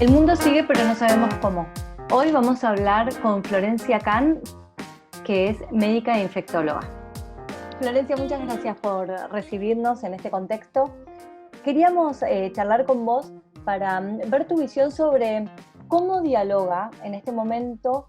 El mundo sigue, pero no sabemos cómo. Hoy vamos a hablar con Florencia Can, que es médica e infectóloga. Florencia, muchas gracias por recibirnos en este contexto. Queríamos charlar con vos para ver tu visión sobre cómo dialoga en este momento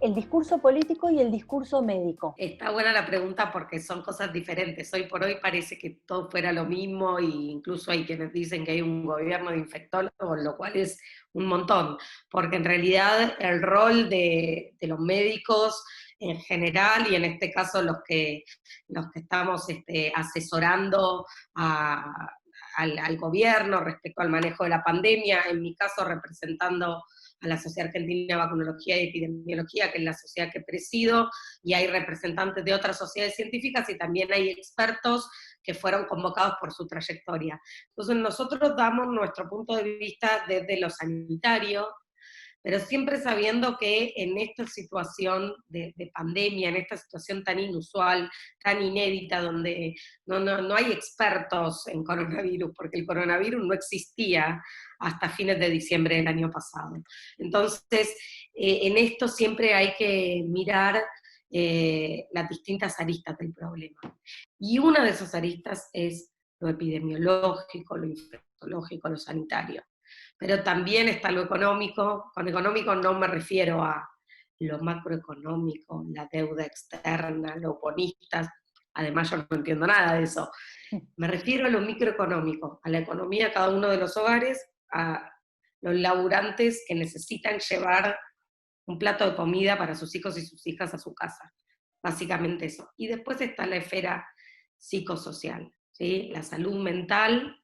el discurso político y el discurso médico. Está buena la pregunta porque son cosas diferentes. Hoy por hoy parece que todo fuera lo mismo e incluso hay quienes dicen que hay un gobierno de infectólogos, lo cual es un montón, porque en realidad el rol de los médicos en general y en este caso los que estamos asesorando al gobierno respecto al manejo de la pandemia, en mi caso representando a la Sociedad Argentina de Vacunología y Epidemiología, que es la sociedad que presido, y hay representantes de otras sociedades científicas y también hay expertos que fueron convocados por su trayectoria. Entonces nosotros damos nuestro punto de vista desde lo sanitario, pero siempre sabiendo que en esta situación de pandemia, en esta situación tan inusual, tan inédita, donde no hay expertos en coronavirus, porque el coronavirus no existía hasta fines de diciembre del año pasado. Entonces, en esto siempre hay que mirar las distintas aristas del problema. Y una de esas aristas es lo epidemiológico, lo infectológico, lo sanitario. Pero también está lo económico. Con económico no me refiero a lo macroeconómico, la deuda externa, los bonistas, además yo no entiendo nada de eso. Me refiero a lo microeconómico, a la economía de cada uno de los hogares, a los laburantes que necesitan llevar un plato de comida para sus hijos y sus hijas a su casa. Básicamente eso. Y después está la esfera psicosocial, ¿sí? La salud mental,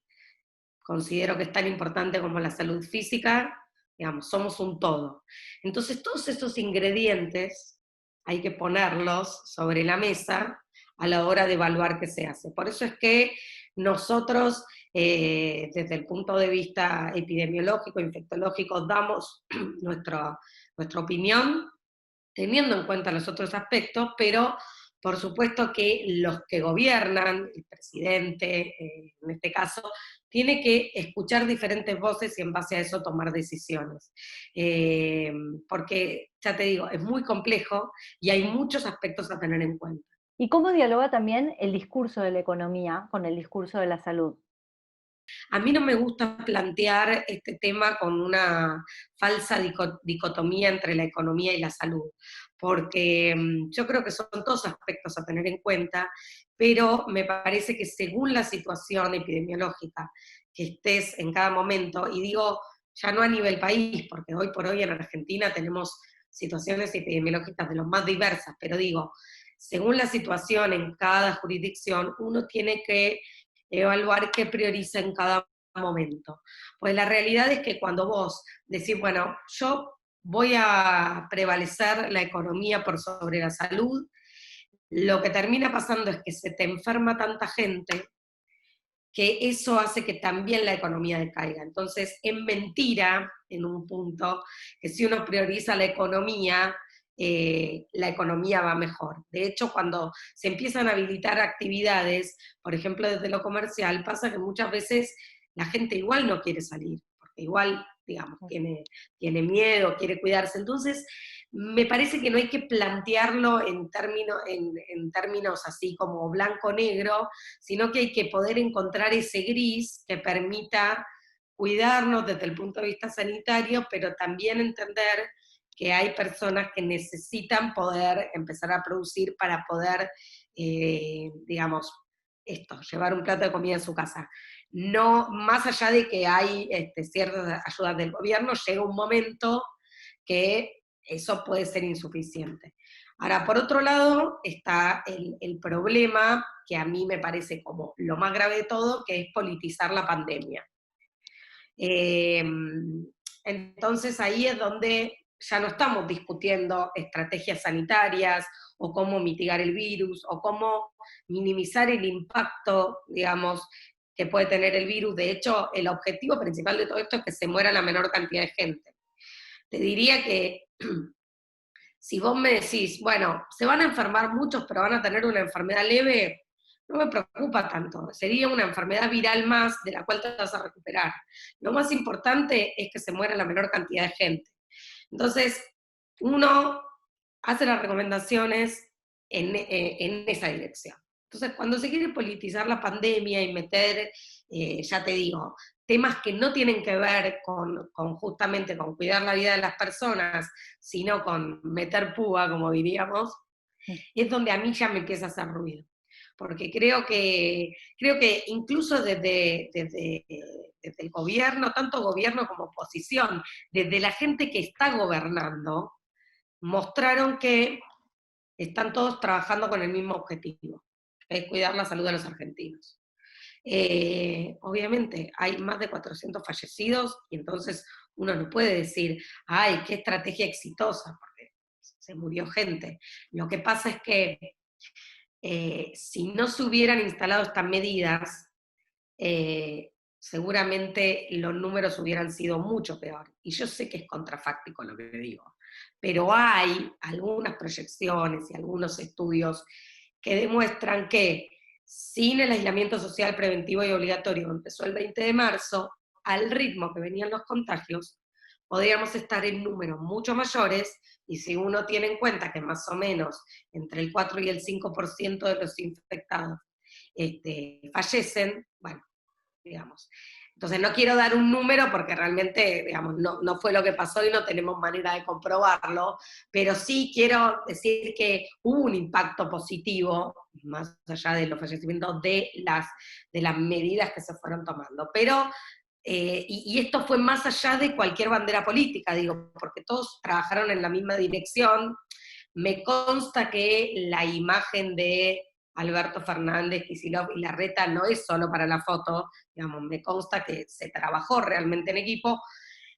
considero que es tan importante como la salud física, digamos, somos un todo. Entonces todos esos ingredientes hay que ponerlos sobre la mesa a la hora de evaluar qué se hace. Por eso es que nosotros, desde el punto de vista epidemiológico, infectológico, damos nuestra opinión, teniendo en cuenta los otros aspectos, pero por supuesto que los que gobiernan, el presidente, en este caso, tiene que escuchar diferentes voces y en base a eso tomar decisiones. Porque, ya te digo, es muy complejo y hay muchos aspectos a tener en cuenta. ¿Y cómo dialoga también el discurso de la economía con el discurso de la salud? A mí no me gusta plantear este tema con una falsa dicotomía entre la economía y la salud, porque yo creo que son dos aspectos a tener en cuenta, pero me parece que según la situación epidemiológica que estés en cada momento, y digo ya no a nivel país, porque hoy por hoy en Argentina tenemos situaciones epidemiológicas de lo más diversas, pero digo, según la situación en cada jurisdicción, uno tiene que evaluar qué prioriza en cada momento. Pues la realidad es que cuando vos decís, bueno, yo voy a prevalecer la economía por sobre la salud, lo que termina pasando es que se te enferma tanta gente que eso hace que también la economía decaiga. Entonces, es mentira, en un punto, que si uno prioriza la economía va mejor. De hecho, cuando se empiezan a habilitar actividades, por ejemplo, desde lo comercial, pasa que muchas veces la gente igual no quiere salir, porque igual, digamos, tiene miedo, quiere cuidarse. Entonces, me parece que no hay que plantearlo en términos así como blanco-negro, sino que hay que poder encontrar ese gris que permita cuidarnos desde el punto de vista sanitario, pero también entender que hay personas que necesitan poder empezar a producir para poder, digamos, llevar un plato de comida a su casa. No, más allá de que hay ciertas ayudas del gobierno, llega un momento que eso puede ser insuficiente. Ahora, por otro lado, está el problema, que a mí me parece como lo más grave de todo, que es politizar la pandemia. Eh, entonces ahí es donde ya no estamos discutiendo estrategias sanitarias o cómo mitigar el virus o cómo minimizar el impacto, digamos, que puede tener el virus. De hecho, el objetivo principal de todo esto es que se muera la menor cantidad de gente. Te diría que si vos me decís, bueno, se van a enfermar muchos, pero van a tener una enfermedad leve, no me preocupa tanto, sería una enfermedad viral más de la cual te vas a recuperar. Lo más importante es que se muera la menor cantidad de gente. Entonces, uno hace las recomendaciones en esa dirección. Entonces, cuando se quiere politizar la pandemia y meter, ya te digo, temas que no tienen que ver con justamente con cuidar la vida de las personas, sino con meter púa, como diríamos, es donde a mí ya me empieza a hacer ruido. Porque creo que incluso desde el gobierno, tanto gobierno como oposición, desde la gente que está gobernando, mostraron que están todos trabajando con el mismo objetivo, que es cuidar la salud de los argentinos. Obviamente hay más de 400 fallecidos y entonces uno no puede decir, ay, qué estrategia exitosa, porque se murió gente. Lo que pasa es que si no se hubieran instalado estas medidas, seguramente los números hubieran sido mucho peor. Y yo sé que es contrafáctico lo que digo, pero hay algunas proyecciones y algunos estudios que demuestran que sin el aislamiento social preventivo y obligatorio que empezó el 20 de marzo, al ritmo que venían los contagios, podríamos estar en números mucho mayores, y si uno tiene en cuenta que más o menos entre el 4 y el 5% de los infectados fallecen, bueno, digamos. Entonces no quiero dar un número porque realmente, digamos, no fue lo que pasó y no tenemos manera de comprobarlo, pero sí quiero decir que hubo un impacto positivo, más allá de los fallecimientos, de las medidas que se fueron tomando. Pero, y esto fue más allá de cualquier bandera política, digo, porque todos trabajaron en la misma dirección. Me consta que la imagen de Alberto Fernández, Kicillof y Larreta no es solo para la foto, digamos, me consta que se trabajó realmente en equipo,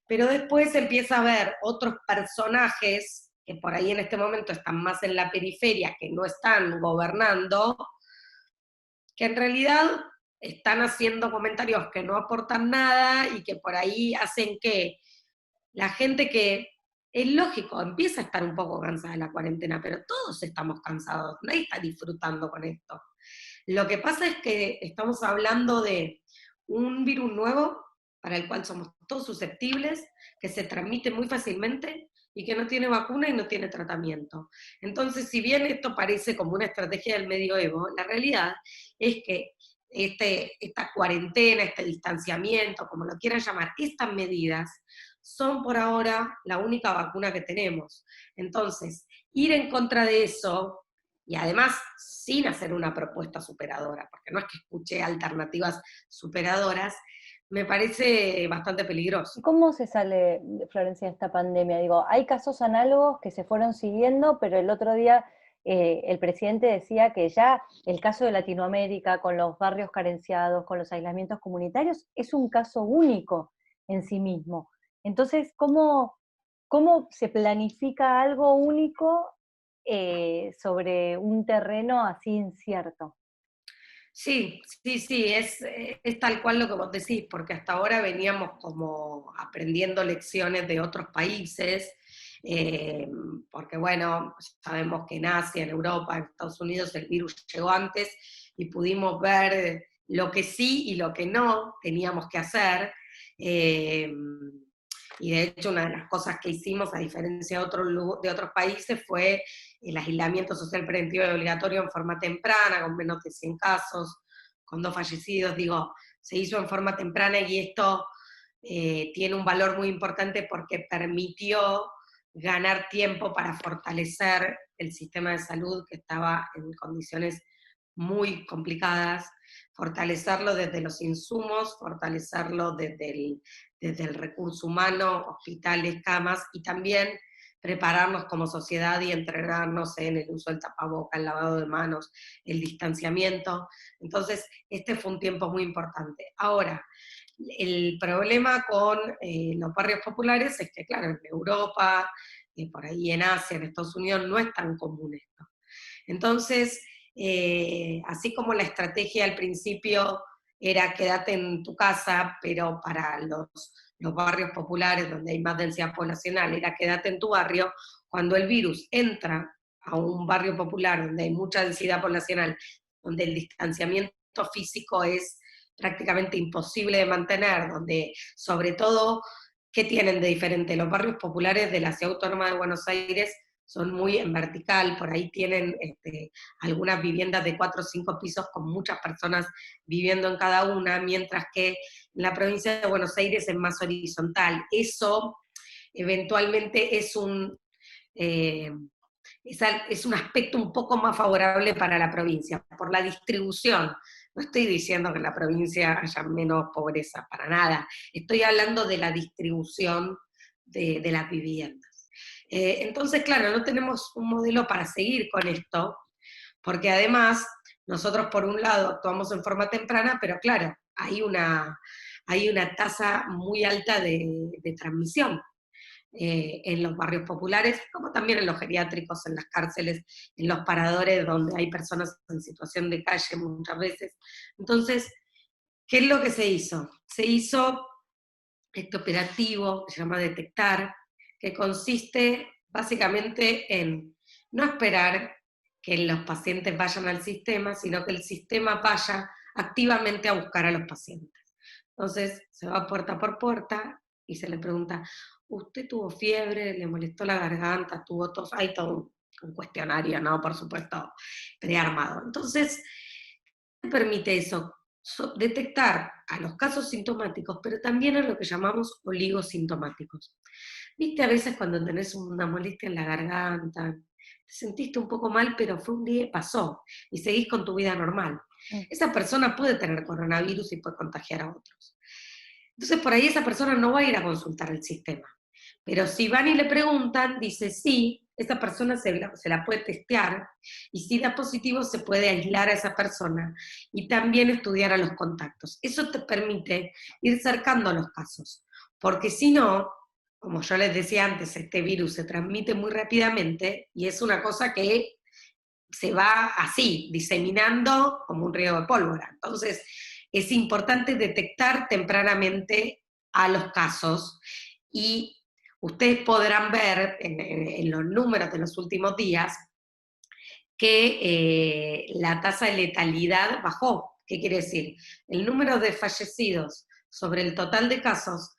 pero después empieza a ver otros personajes que por ahí en este momento están más en la periferia, que no están gobernando, que en realidad están haciendo comentarios que no aportan nada y que por ahí hacen que la gente que, es lógico, empieza a estar un poco cansada de la cuarentena, pero todos estamos cansados, nadie está disfrutando con esto. Lo que pasa es que estamos hablando de un virus nuevo para el cual somos todos susceptibles, que se transmite muy fácilmente y que no tiene vacuna y no tiene tratamiento. Entonces, si bien esto parece como una estrategia del medioevo, la realidad es que esta cuarentena, este distanciamiento, como lo quieran llamar, estas medidas, son por ahora la única vacuna que tenemos. Entonces, ir en contra de eso, y además sin hacer una propuesta superadora, porque no es que escuche alternativas superadoras, me parece bastante peligroso. ¿Cómo se sale, Florencia, de esta pandemia? Digo, hay casos análogos que se fueron siguiendo, pero el otro día el presidente decía que ya el caso de Latinoamérica, con los barrios carenciados, con los aislamientos comunitarios, es un caso único en sí mismo. Entonces, ¿cómo se planifica algo único sobre un terreno así incierto? Sí, sí, sí, es tal cual lo que vos decís, porque hasta ahora veníamos como aprendiendo lecciones de otros países, eh, porque bueno, sabemos que en Asia, en Europa, en Estados Unidos el virus llegó antes y pudimos ver lo que sí y lo que no teníamos que hacer. eh, y de hecho una de las cosas que hicimos, a diferencia de otros países, fue el aislamiento social preventivo y obligatorio en forma temprana, con menos de 100 casos, con 2 fallecidos, digo, se hizo en forma temprana y esto tiene un valor muy importante porque permitió ganar tiempo para fortalecer el sistema de salud que estaba en condiciones muy complicadas, fortalecerlo desde los insumos, fortalecerlo desde el recurso humano, hospitales, camas, y también prepararnos como sociedad y entrenarnos en el uso del tapaboca, el lavado de manos, el distanciamiento. Entonces, este fue un tiempo muy importante. Ahora, el problema con los barrios populares es que, claro, en Europa, por ahí en Asia, en Estados Unidos, no es tan común esto. Entonces, así como la estrategia al principio era quédate en tu casa, pero para los barrios populares donde hay más densidad poblacional era quédate en tu barrio, cuando el virus entra a un barrio popular donde hay mucha densidad poblacional donde el distanciamiento físico es prácticamente imposible de mantener, donde sobre todo, ¿qué tienen de diferente? Los barrios populares de la Ciudad Autónoma de Buenos Aires son muy en vertical, por ahí tienen algunas viviendas de 4 o 5 pisos con muchas personas viviendo en cada una, mientras que en la provincia de Buenos Aires es más horizontal. Eso eventualmente eh, es un aspecto un poco más favorable para la provincia, por la distribución. No estoy diciendo que en la provincia haya menos pobreza, para nada. Estoy hablando de la distribución de las viviendas. Entonces, claro, no tenemos un modelo para seguir con esto, porque además nosotros por un lado actuamos en forma temprana, pero claro, hay una tasa muy alta de transmisión en los barrios populares, como también en los geriátricos, en las cárceles, en los paradores donde hay personas en situación de calle muchas veces. Entonces, ¿qué es lo que se hizo? Se hizo este operativo que se llama Detectar, que consiste básicamente en no esperar que los pacientes vayan al sistema, sino que el sistema vaya activamente a buscar a los pacientes. Entonces se va puerta por puerta y se le pregunta, ¿usted tuvo fiebre? ¿Le molestó la garganta? ¿Tuvo tos? Hay todo un cuestionario, ¿no? Por supuesto, prearmado. Entonces, ¿qué permite eso? Detectar a los casos sintomáticos, pero también a lo que llamamos oligosintomáticos. Viste, a veces cuando tenés una molestia en la garganta, te sentiste un poco mal, pero fue un día y pasó, y seguís con tu vida normal. Mm. Esa persona puede tener coronavirus y puede contagiar a otros. Entonces, por ahí esa persona no va a ir a consultar el sistema. Pero si van y le preguntan, dice sí, esa persona se la puede testear, y si da positivo se puede aislar a esa persona y también estudiar a los contactos. Eso te permite ir cercando los casos, porque si no, como yo les decía antes, este virus se transmite muy rápidamente y es una cosa que se va así, diseminando como un río de pólvora. Entonces, es importante detectar tempranamente a los casos y ustedes podrán ver en los números de los últimos días que la tasa de letalidad bajó. ¿Qué quiere decir? El número de fallecidos sobre el total de casos,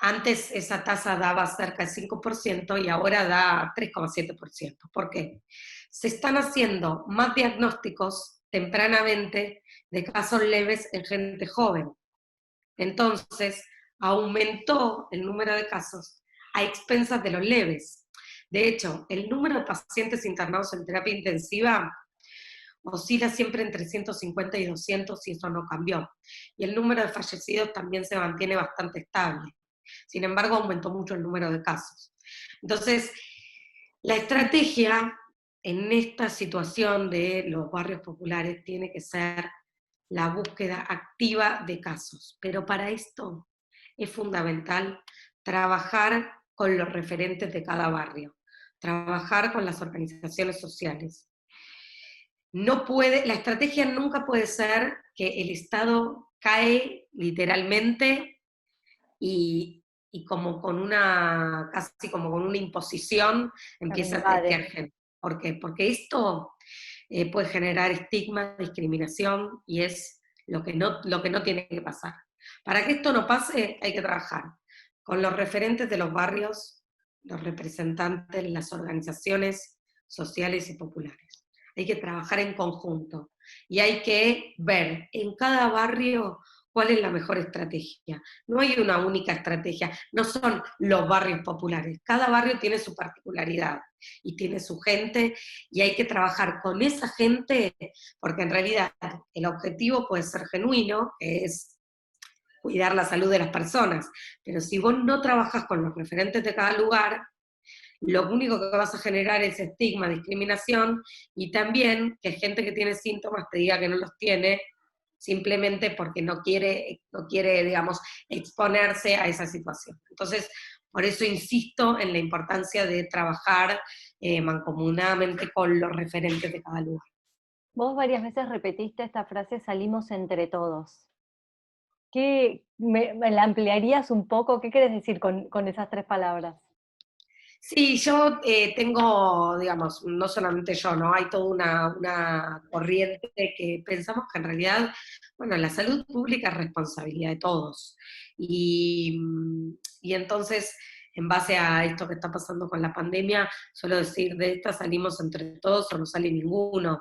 antes esa tasa daba cerca del 5% y ahora da 3,7%. ¿Por qué? Se están haciendo más diagnósticos tempranamente de casos leves en gente joven. Entonces, aumentó el número de casos a expensas de los leves. De hecho, el número de pacientes internados en terapia intensiva oscila siempre entre 150 y 200 y eso no cambió. Y el número de fallecidos también se mantiene bastante estable. Sin embargo, aumentó mucho el número de casos. Entonces, la estrategia en esta situación de los barrios populares tiene que ser la búsqueda activa de casos. Pero para esto es fundamental trabajar con los referentes de cada barrio, trabajar con las organizaciones sociales. No puede, la estrategia nunca puede ser que el Estado cae literalmente y como con una, casi como con una imposición, empieza a testear gente. ¿Por qué? Porque esto puede generar estigma, discriminación, y es lo que no tiene que pasar. Para que esto no pase, hay que trabajar con los referentes de los barrios, los representantes, las organizaciones sociales y populares. Hay que trabajar en conjunto y hay que ver en cada barrio cuál es la mejor estrategia. No hay una única estrategia, no son los barrios populares. Cada barrio tiene su particularidad y tiene su gente y hay que trabajar con esa gente porque en realidad el objetivo puede ser genuino, que es cuidar la salud de las personas, pero si vos no trabajas con los referentes de cada lugar, lo único que vas a generar es estigma, discriminación, y también que gente que tiene síntomas te diga que no los tiene, simplemente porque no quiere, digamos, exponerse a esa situación. Entonces, por eso insisto en la importancia de trabajar mancomunadamente con los referentes de cada lugar. Vos varias veces repetiste esta frase, salimos entre todos. ¿Me la ampliarías un poco? ¿Qué querés decir con esas tres palabras? Sí, yo tengo, digamos, no solamente yo, ¿no? Hay toda una corriente que pensamos que en realidad, bueno, la salud pública es responsabilidad de todos. Y entonces, en base a esto que está pasando con la pandemia, suelo decir, de esta salimos entre todos o no sale ninguno.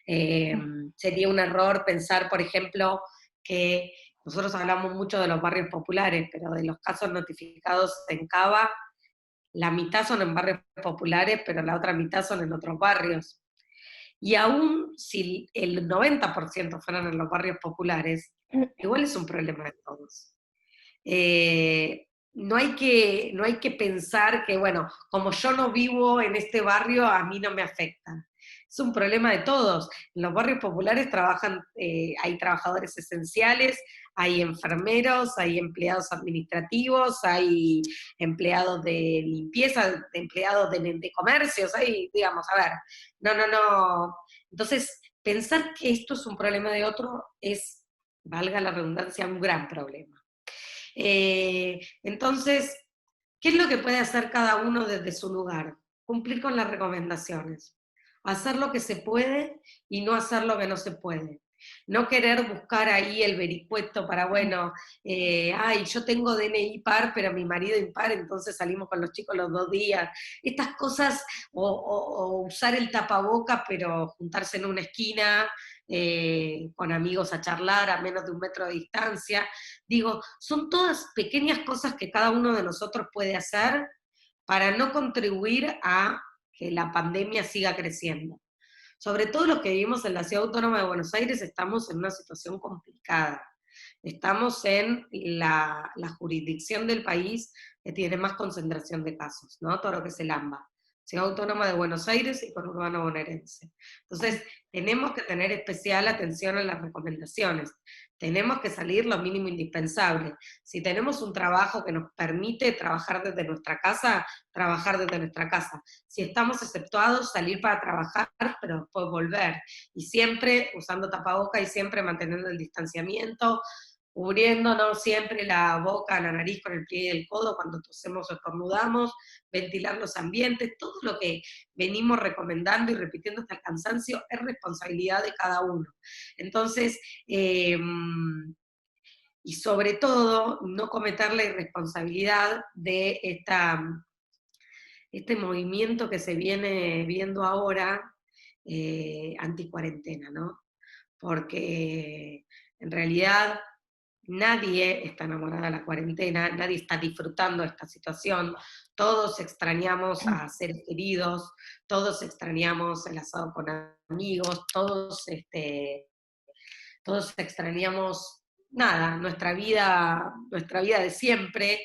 Eh, Sería un error pensar, por ejemplo, que nosotros hablamos mucho de los barrios populares, pero de los casos notificados en Cava, la mitad son en barrios populares, pero la otra mitad son en otros barrios. Y aún si el 90% fueran en los barrios populares, igual es un problema de todos. No hay que pensar que, bueno, como yo no vivo en este barrio, a mí no me afecta. Es un problema de todos. En los barrios populares trabajan, hay trabajadores esenciales, hay enfermeros, hay empleados administrativos, hay empleados de limpieza, empleados de comercios, hay, digamos, a ver, no. Entonces, pensar que esto es un problema de otro es, valga la redundancia, un gran problema. Entonces, ¿qué es lo que puede hacer cada uno desde su lugar? Cumplir con las recomendaciones. Hacer lo que se puede y no hacer lo que no se puede. No querer buscar ahí el vericueto para, bueno, ay, yo tengo DNI par, pero mi marido impar, entonces salimos con los chicos los 2 días. Estas cosas, o usar el tapaboca, pero juntarse en una esquina con amigos a charlar a menos de 1 metro de distancia. Digo, son todas pequeñas cosas que cada uno de nosotros puede hacer para no contribuir a que la pandemia siga creciendo. Sobre todo los que vivimos en la Ciudad Autónoma de Buenos Aires estamos en una situación complicada. Estamos en la jurisdicción del país que tiene más concentración de casos, ¿no? Todo lo que es el AMBA. Ciudad Autónoma de Buenos Aires y conurbano bonaerense. Entonces, tenemos que tener especial atención a las recomendaciones. Tenemos que salir lo mínimo indispensable. Si tenemos un trabajo que nos permite trabajar desde nuestra casa, trabajar desde nuestra casa. Si estamos exceptuados, salir para trabajar, pero después volver. Y siempre usando tapaboca y siempre manteniendo el distanciamiento, cubriéndonos siempre la boca, la nariz con el pliegue del codo cuando tosemos o estornudamos, ventilar los ambientes, todo lo que venimos recomendando y repitiendo hasta el cansancio es responsabilidad de cada uno. Entonces, y sobre todo, no cometer la irresponsabilidad de este movimiento que se viene viendo ahora, anti-cuarentena, ¿no? Porque en realidad nadie está enamorada de la cuarentena, nadie está disfrutando de esta situación, todos extrañamos a seres queridos, todos extrañamos el asado con amigos, todos extrañamos nada, nuestra vida de siempre,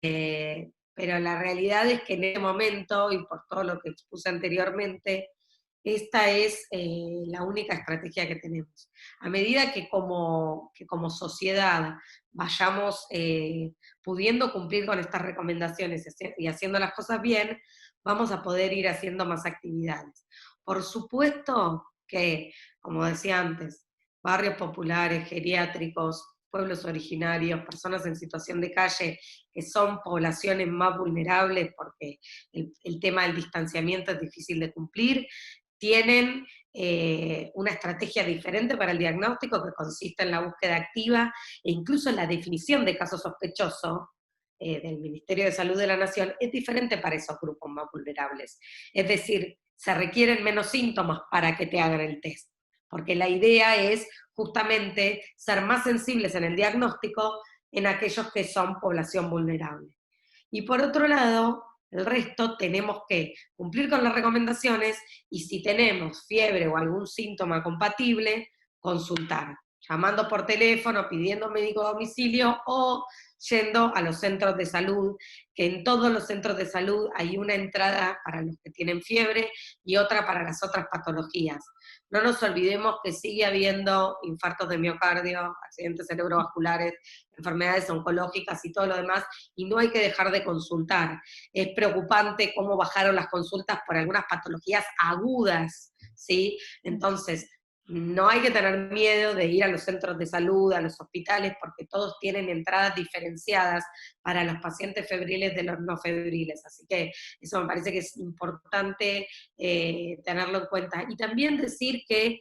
pero la realidad es que en este momento, y por todo lo que expuse anteriormente, esta es la única estrategia que tenemos. A medida que como sociedad vayamos pudiendo cumplir con estas recomendaciones y haciendo las cosas bien, vamos a poder ir haciendo más actividades. Por supuesto que, como decía antes, barrios populares, geriátricos, pueblos originarios, personas en situación de calle, que son poblaciones más vulnerables porque el tema del distanciamiento es difícil de cumplir, tienen una estrategia diferente para el diagnóstico que consiste en la búsqueda activa e incluso en la definición de casos sospechosos del Ministerio de Salud de la Nación es diferente para esos grupos más vulnerables. Es decir, se requieren menos síntomas para que te hagan el test, porque la idea es justamente ser más sensibles en el diagnóstico en aquellos que son población vulnerable. Y por otro lado, el resto tenemos que cumplir con las recomendaciones y si tenemos fiebre o algún síntoma compatible, consultar, llamando por teléfono, pidiendo médico a domicilio o yendo a los centros de salud, que en todos los centros de salud hay una entrada para los que tienen fiebre y otra para las otras patologías. No nos olvidemos que sigue habiendo infartos de miocardio, accidentes cerebrovasculares, enfermedades oncológicas y todo lo demás, y no hay que dejar de consultar. Es preocupante cómo bajaron las consultas por algunas patologías agudas, ¿sí? Entonces, no hay que tener miedo de ir a los centros de salud, a los hospitales, porque todos tienen entradas diferenciadas para los pacientes febriles de los no febriles. Así que eso me parece que es importante tenerlo en cuenta. Y también decir que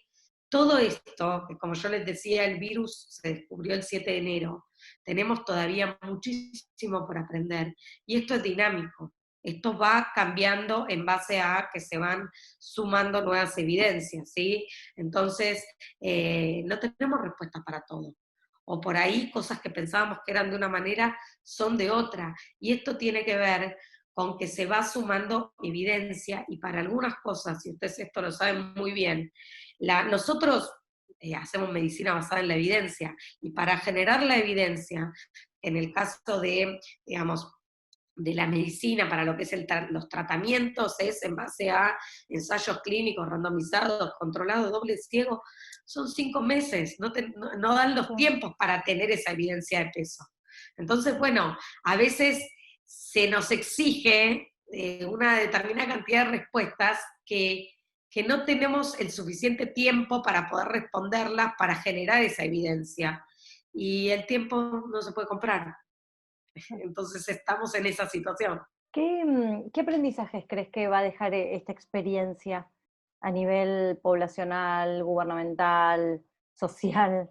todo esto, que como yo les decía, el virus se descubrió el 7 de enero, tenemos todavía muchísimo por aprender. Y esto es dinámico. Esto va cambiando en base a que se van sumando nuevas evidencias, ¿sí? Entonces, no tenemos respuestas para todo. O por ahí cosas que pensábamos que eran de una manera son de otra. Y esto tiene que ver con que se va sumando evidencia y para algunas cosas, y ustedes esto lo saben muy bien, nosotros hacemos medicina basada en la evidencia y para generar la evidencia, en el caso de, digamos, de la medicina para lo que es los tratamientos es en base a ensayos clínicos randomizados, controlados, doble ciego, son 5 meses, no dan los tiempos para tener esa evidencia de peso. Entonces, bueno, a veces se nos exige una determinada cantidad de respuestas que no tenemos el suficiente tiempo para poder responderlas, para generar esa evidencia. Y el tiempo no se puede comprar. Entonces estamos en esa situación. ¿Qué aprendizajes crees que va a dejar esta experiencia a nivel poblacional, gubernamental, social?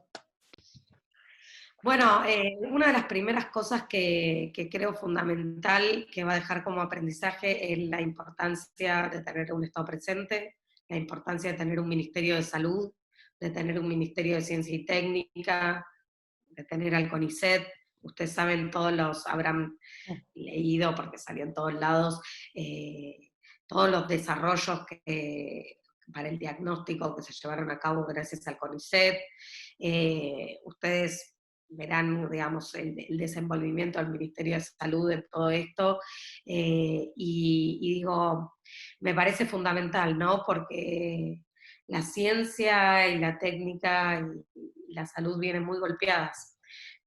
Bueno, una de las primeras cosas que creo fundamental que va a dejar como aprendizaje es la importancia de tener un Estado presente, la importancia de tener un Ministerio de Salud, de tener un Ministerio de Ciencia y Técnica, de tener al CONICET. Ustedes saben, habrán leído, porque salió en todos lados, todos los desarrollos para el diagnóstico que se llevaron a cabo gracias al CONICET. Ustedes verán, digamos, el desenvolvimiento del Ministerio de Salud en todo esto, y digo, me parece fundamental, ¿no? Porque la ciencia y la técnica y la salud vinieron muy golpeadas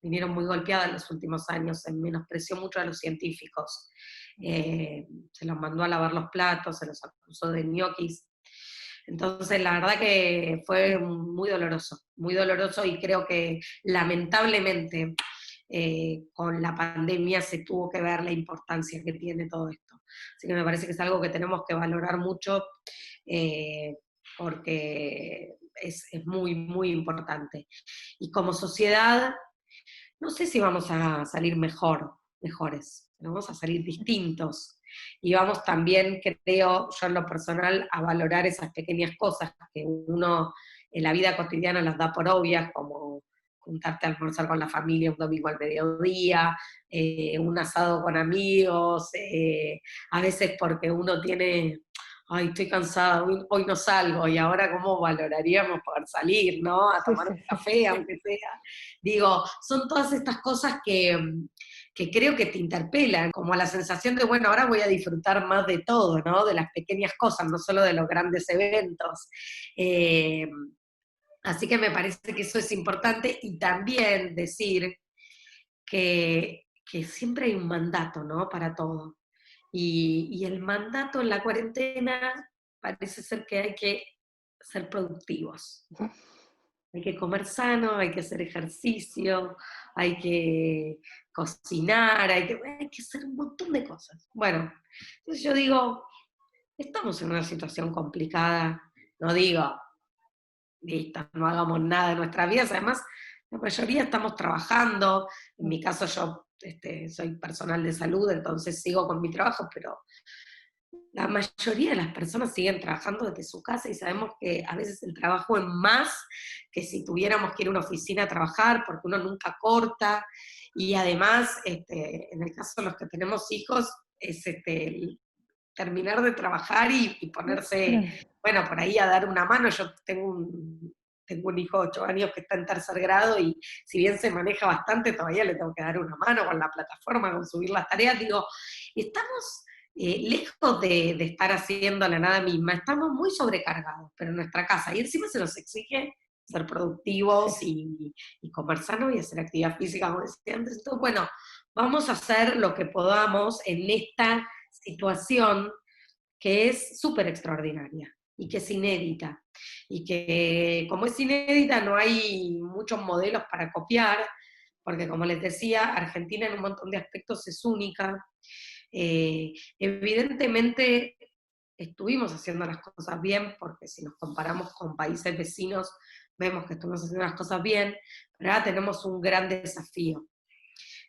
en los últimos años, se menospreció mucho a los científicos, se los mandó a lavar los platos, se los acusó de ñoquis. Entonces, la verdad que fue muy doloroso y creo que lamentablemente con la pandemia se tuvo que ver la importancia que tiene todo esto. Así que me parece que es algo que tenemos que valorar mucho eh, porque es muy, muy importante. Y como sociedad, no sé si vamos a salir mejores, pero vamos a salir distintos. Y vamos también, creo yo en lo personal, a valorar esas pequeñas cosas que uno en la vida cotidiana las da por obvias, como juntarte a almorzar con la familia un domingo al mediodía, un asado con amigos, a veces porque uno tiene, ay, estoy cansada, hoy no salgo, y ahora cómo valoraríamos poder salir, ¿no? A Sí, tomar sí, un sí. café, aunque sea. Digo, son todas estas cosas que creo que te interpelan, como la sensación de, bueno, ahora voy a disfrutar más de todo, ¿no? De las pequeñas cosas, no solo de los grandes eventos. Eh, Así que me parece que eso es importante y también decir que siempre hay un mandato, ¿no? Para todo. Y el mandato en la cuarentena parece ser que hay que ser productivos. Hay que comer sano, hay que hacer ejercicio, hay que cocinar, hay que hacer un montón de cosas. Bueno, entonces yo digo, estamos en una situación complicada, no digo, listo, no hagamos nada de nuestras vidas, además la mayoría estamos trabajando, en mi caso yo soy personal de salud, entonces sigo con mi trabajo, pero la mayoría de las personas siguen trabajando desde su casa y sabemos que a veces el trabajo es más que si tuviéramos que ir a una oficina a trabajar, porque uno nunca corta, y además, en el caso de los que tenemos hijos, es terminar de trabajar y ponerse, bueno, por ahí a dar una mano. Yo tengo un hijo de 8 años que está en 3.er grado y si bien se maneja bastante, todavía le tengo que dar una mano con la plataforma, con subir las tareas. Digo, estamos lejos de estar haciendo la nada misma, estamos muy sobrecargados, pero en nuestra casa, y encima se nos exige ser productivos Sí. y comer sano y hacer actividad física, como decía antes. Entonces, bueno, vamos a hacer lo que podamos en esta situación que es súper extraordinaria. y que es inédita. Y que como es inédita no hay muchos modelos para copiar, porque como les decía, Argentina en un montón de aspectos es única. Evidentemente estuvimos haciendo las cosas bien, porque si nos comparamos con países vecinos, vemos que estamos haciendo las cosas bien, pero ahora tenemos un gran desafío,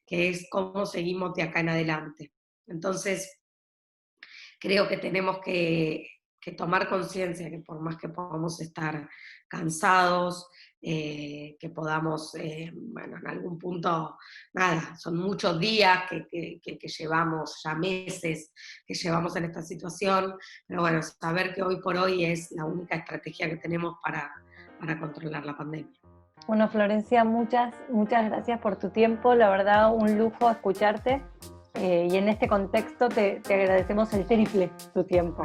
que es cómo seguimos de acá en adelante. Entonces, creo que tenemos que tomar conciencia que por más que podamos estar cansados, que podamos, bueno, en algún punto, nada, son muchos días que llevamos, ya meses que llevamos en esta situación, pero bueno, saber que hoy por hoy es la única estrategia que tenemos para controlar la pandemia. Bueno, Florencia, muchas gracias por tu tiempo. La verdad, un lujo escucharte. Y en este contexto te agradecemos el triple tu tiempo.